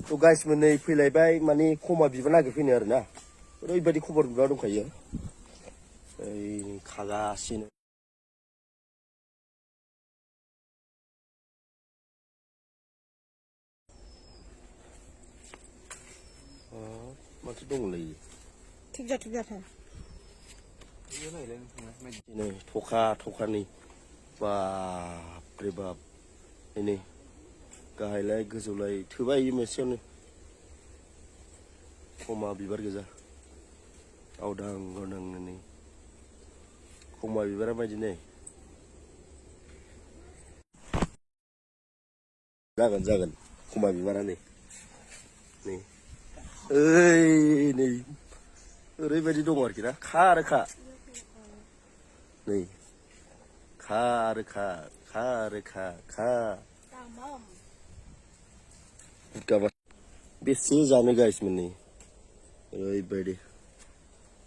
थ' गाइस मोनै फैलायबाय माने खमा बिबार नागिरफैनो आरो ना ओरैबायदि खबर बिबार दंखायो ओइ खागासिनो माथो दंलै थुबजा नै थखानि बाप रे बाप नै गाहायलाय गोजौलाय थोबाय मोनसेयावनो खमा बिबार गोजा गावदां गावदांनो नै खमा बिबारा बायदि नै जागोन खमा बिबारा नै ओइ नै ओरैबायदि दङ आरोखि ना खा आरो खा नै खा आरो खा आरो खा बेसे जानो गाइस मोनै ओरैबायदि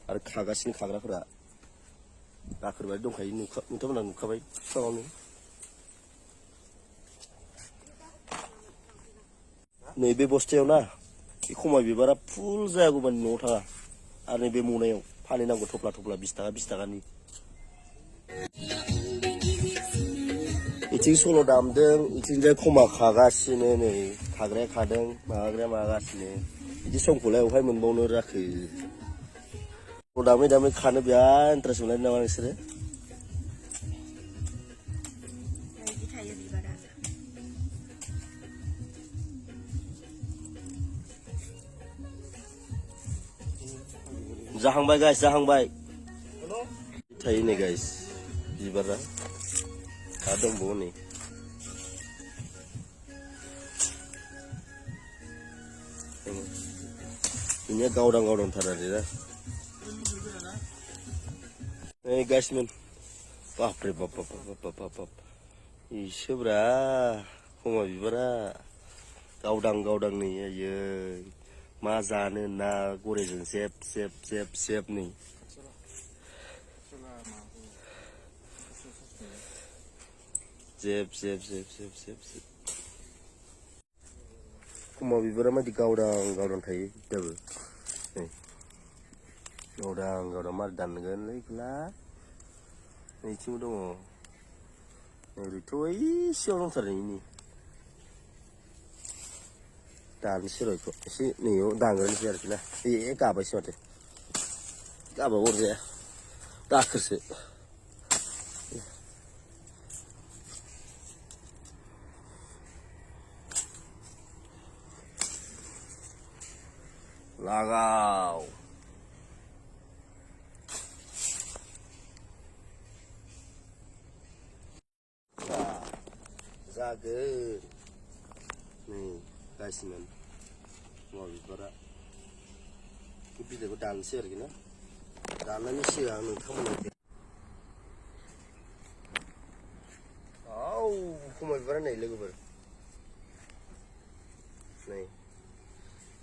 आरो खागासिनो खाग्राफोरा दाखोरबायदि दंखायो नोंथांमोनहा नुखाबाय बिफाङावनो नैबे बस्थायाव ना बे खमा बिबारा फुल जायागौमानि न'आव थाङा आरो नैबे मनायाव फानहैनांगौ थफ्ला 20 थाखानि इथिं सल' दामदों इथिंजाय खमा खागासिनो नै खाग्राया खादों माबाग्राया मागासिनो बिदि समखौलाय अबेहाय मोनबावनो जाखो सल' दामै दामै खानो बिराद इन्टारेस्ट मोनलायदों नामा नोंसोरो जाहांबाय गाइस जाहांबाय थायो नै गाइस बिबारा आरो दंबावो नै बिनिया गावदां गावदांथार आरो ना नै गाइसमोन बापरे बाप इसोब्रा खमा बिबारा गावदां नै आयै मा जानो ना गरेजों जेब नै जेब खमा बिबारा मादि गावदां थायो दाबो नै गावदां मार दानगोनलै गैला नैथिंबो दङ ओरैथ' एसेयाव दंथारो नै दानोसै र' बेखौ एसे नैयाव दानग्रोनोसै आरोखि ना गाबायसो माथो गाबाबो अरजाया दाखोरसो लागाव जागोन नै गाइसमोन खमा बिबारा बिलाइखौ दानसै आरोखि ना दाननायनि सिगां नोंथांमोननो खमा बिबारा नै लोगोफोर नै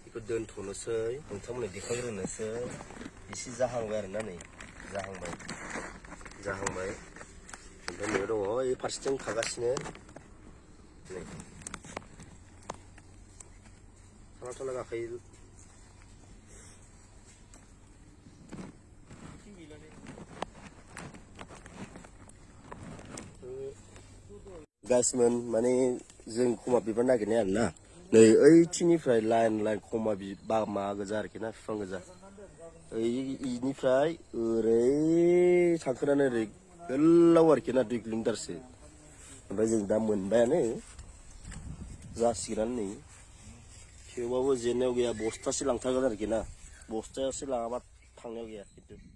बेखौ दोनथ'नोसै नोंथांमोननो देखायग्रोनोसै एसे जाहांबाय आरोना नै जाहांबाय ओमफ्राय नैयाव दङ ओइ फारसेथिं खागासिनो नै थाला गाखायो गाइसमोन माने जों खमा बिबार नागिरनाय आरोना नै ओइथिंनिफ्राय लाइन खमा मा गोजा आरोखि ना बिफां गोजा इनिफ्राय ओरै थांखोनानै ओरै गोलाव आरोखि ना 2 किल'मिटारसो ओमफ्राय जों दा मोनबायानो जासिगोनानो नै थेवबाबो जेननायाव गैया बस्थासे लांथारगोन आरोखि ना बस्थायावसो लाङाबा थांनायाव गैया खिन्थु